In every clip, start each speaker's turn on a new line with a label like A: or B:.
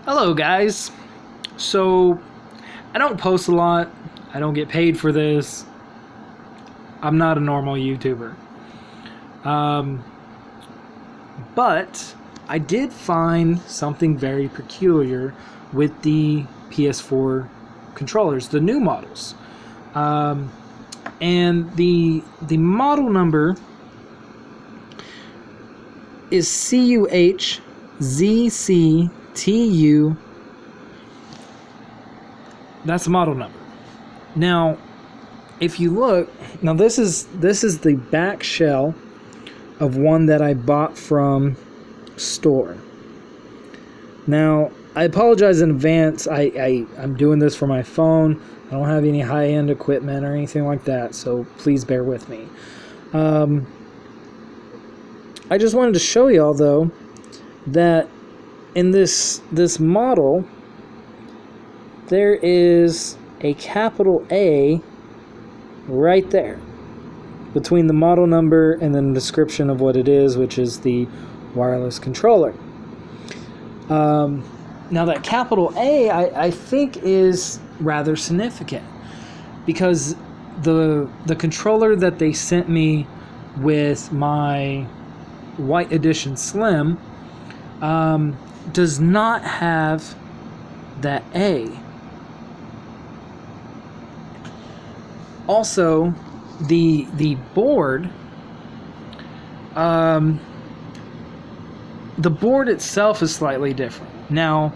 A: Hello guys. So I don't post a lot. I don't get paid for this. I'm not a normal YouTuber. But I did find something very peculiar with the PS4 controllers, the new models. And the model number is CUHZCTU. That's the model number. Now, if you look, now this is the back shell of one that I bought from store. Now, I apologize in advance. I'm doing this for my phone. I don't have any high-end equipment or anything like that, so please bear with me. I just wanted to show y'all though that in this model there is a capital A right there between the model number and then the description of what it is, which is the wireless controller. Now that capital A I think is rather significant because the controller that they sent me with my White Edition Slim does not have that A. Also, the board, the board itself is slightly different. Now,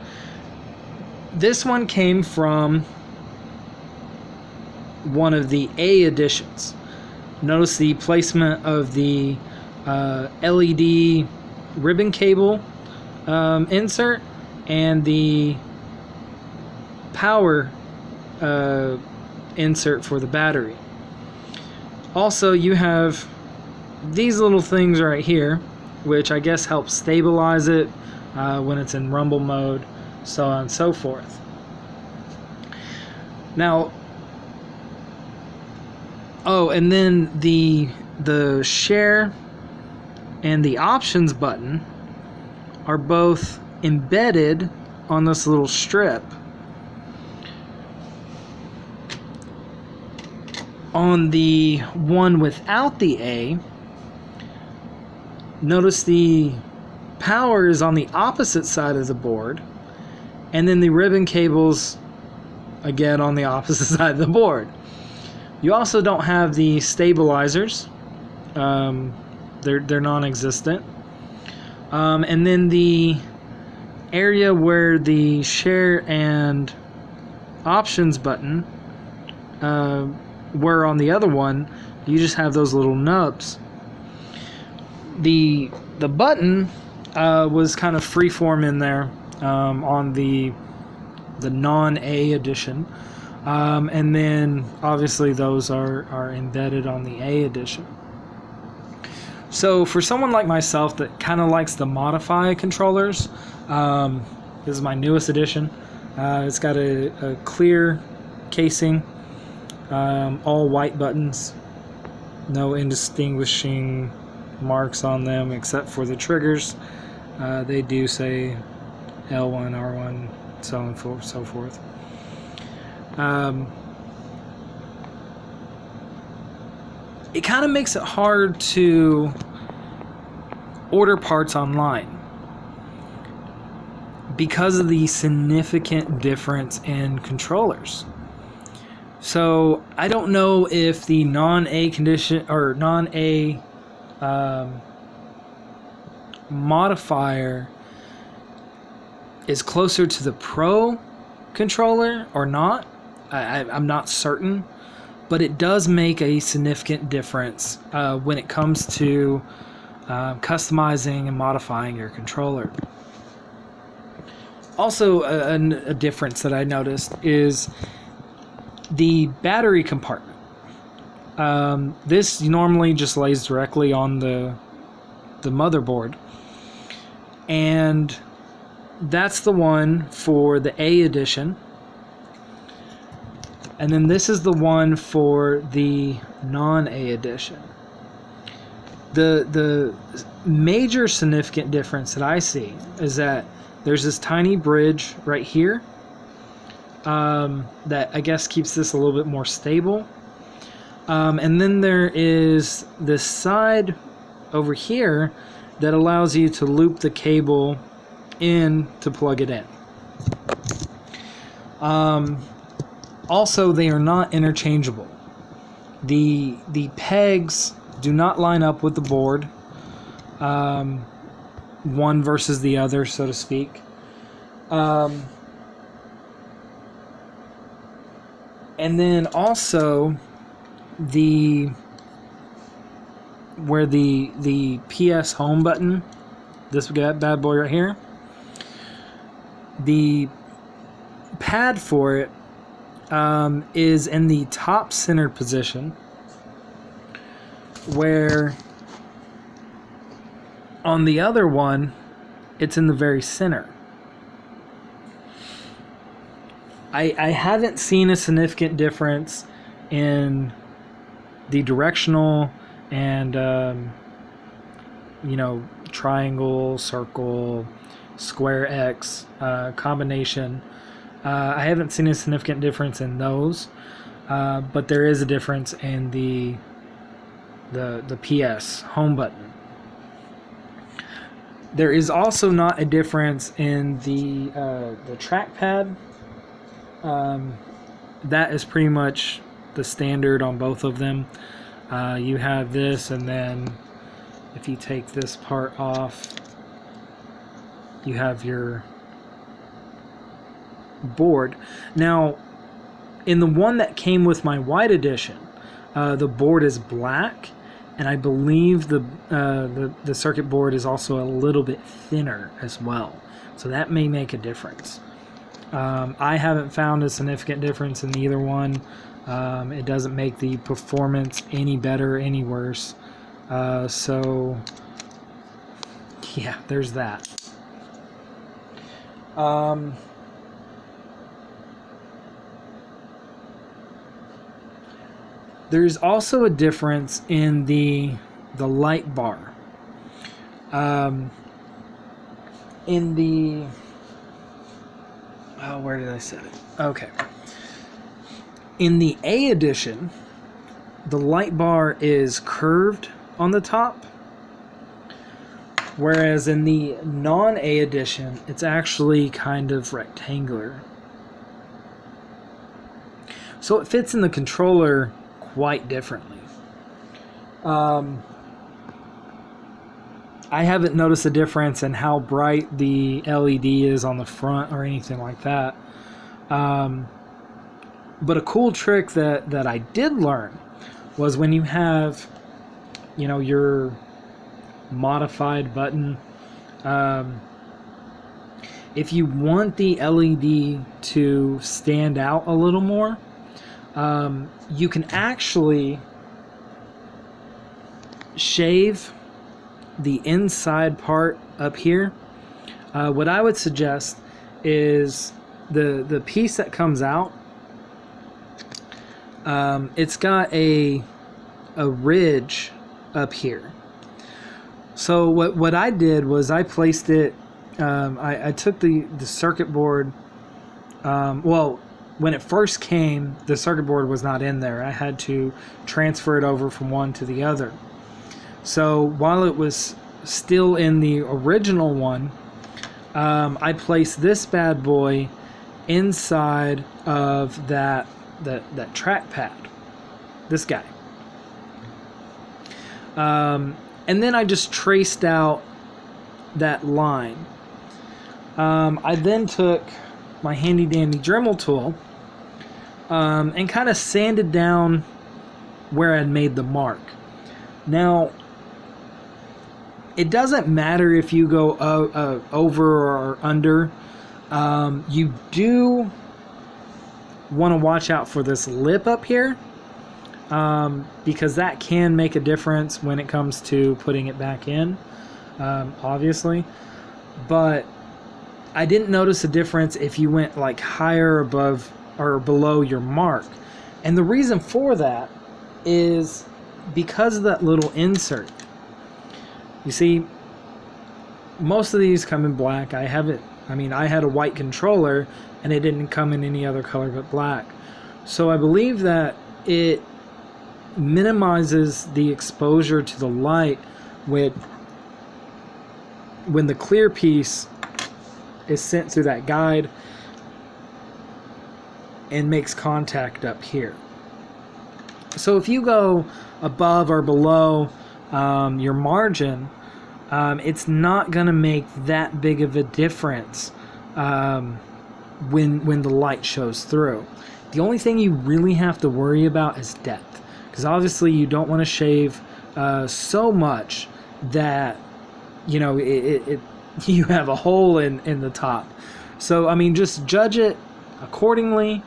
A: this one came from one of the A editions. Notice the placement of the LED ribbon cable insert and the power insert for the battery. Also, you have these little things right here, which I guess help stabilize it when it's in rumble mode, so on and so forth. Now, oh, and then the share and the options button are both embedded on this little strip. On the one without the A, notice the power is on the opposite side of the board, and then the ribbon cables again on the opposite side of the board. You also don't have the stabilizers. They're non-existent. And then the area where the share and options button were on the other one, you just have those little nubs. The button was kind of freeform in there on the non-A edition. And then obviously those are embedded on the A edition. So for someone like myself that kind of likes to modify controllers, this is my newest edition. It's got a clear casing, all white buttons, no indistinguishing marks on them except for the triggers. They do say L1, R1, so on and so forth. It kind of makes it hard to order parts online because of the significant difference in controllers. So I don't know if the non-A condition or non-A modifier is closer to the Pro controller or not. I'm not certain, but it does make a significant difference when it comes to customizing and modifying your controller. Also, a difference that I noticed is the battery compartment. This normally just lays directly on the motherboard, and that's the one for the A edition. And then this is the one for the non-A edition. The major significant difference that I see is that there's this tiny bridge right here that I guess keeps this a little bit more stable. And then there is this side over here that allows you to loop the cable in to plug it in. Also, they are not interchangeable. The pegs do not line up with the board, one versus the other, so to speak. And then also where the PS home button, this bad boy right here, the pad for it is in the top center position, where on the other one it's in the very center. I haven't seen a significant difference in the directional and triangle, circle, square, X combination. I haven't seen a significant difference in those, but there is a difference in the PS home button. There is also not a difference in the trackpad. That is pretty much the standard on both of them. You have this, and then if you take this part off, you have your board. Now, in the one that came with my white edition, the board is black, and I believe the circuit board is also a little bit thinner as well, so that may make a difference. I haven't found a significant difference in either one. It doesn't make the performance any better, any worse. So yeah, there's that. There's also a difference in the light bar. In the where did I set it? Okay. In the A edition, the light bar is curved on the top, whereas in the non-A edition, it's actually kind of rectangular. So it fits in the controller quite differently. I haven't noticed a difference in how bright the LED is on the front or anything like that. But a cool trick that I did learn was when you have, your modified button, if you want the LED to stand out a little more, you can actually shave the inside part up here. What I would suggest is the piece that comes out, it's got a ridge up here. So what I did was I placed it, I took the circuit board, well, when it first came, the circuit board was not in there. I had to transfer it over from one to the other. So while it was still in the original one, I placed this bad boy inside of that trackpad, this guy. And then I just traced out that line. I then took my handy dandy Dremel tool and kind of sanded down where I'd made the mark. Now, it doesn't matter if you go over or under. You do want to watch out for this lip up here, because that can make a difference when it comes to putting it back in, obviously. But I didn't notice a difference if you went like higher above or below your mark. And the reason for that is because of that little insert. You see, most of these come in black. I haven't I mean, I had a white controller and it didn't come in any other color but black. So I believe that it minimizes the exposure to the light when the clear piece is sent through that guide and makes contact up here. So if you go above or below your margin, it's not going to make that big of a difference when the light shows through. The only thing you really have to worry about is depth, because obviously you don't want to shave so much that you have a hole in the top. So I mean, just judge it accordingly.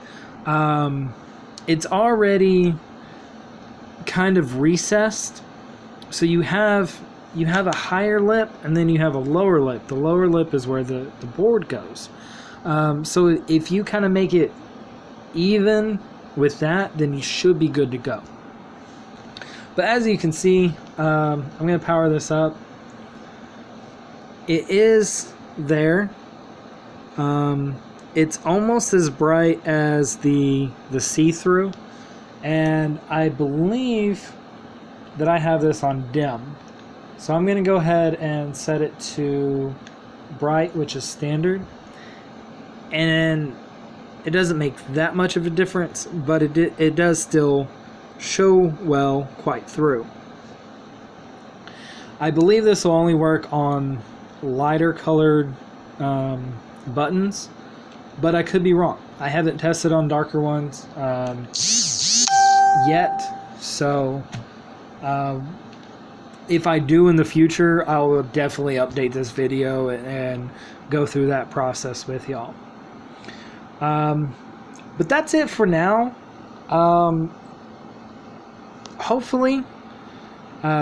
A: It's already kind of recessed, so you have a higher lip and then you have a lower lip. The lower lip is where the board goes. So if you kind of make it even with that, then you should be good to go. But as you can see, I'm going to power this up. It is there. It's almost as bright as the see-through, and I believe that I have this on dim. So I'm going to go ahead and set it to bright, which is standard. And it doesn't make that much of a difference, but it does still show well quite through. I believe this will only work on lighter colored buttons, but I could be wrong. I haven't tested on darker ones yet, so if I do in the future, I will definitely update this video and go through that process with y'all. But that's it for now. Hopefully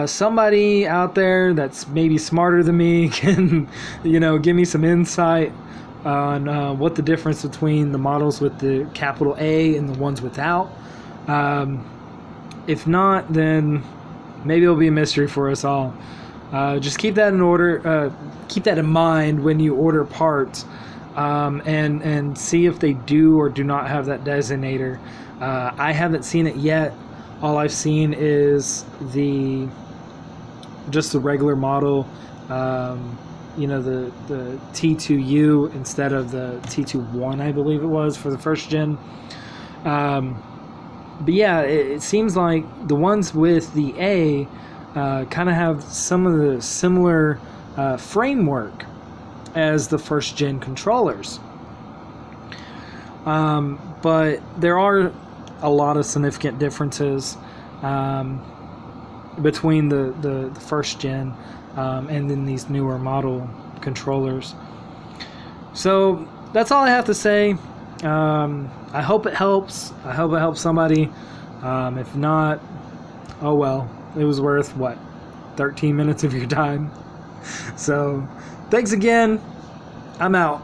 A: somebody out there that's maybe smarter than me can give me some insight on what the difference between the models with the capital A and the ones without. If not, then maybe it'll be a mystery for us all. Just keep that in mind when you order parts, and see if they do or do not have that designator. I haven't seen it yet. All I've seen is just the regular model, the T2U instead of the T21, I believe it was, for the first gen. But yeah, it seems like the ones with the A kind of have some of the similar framework as the first gen controllers. But there are a lot of significant differences between the first gen and then these newer model controllers. So that's all I have to say. I hope it helps. I hope it helps somebody. If not, oh well. It was worth, 13 minutes of your time? So, thanks again. I'm out.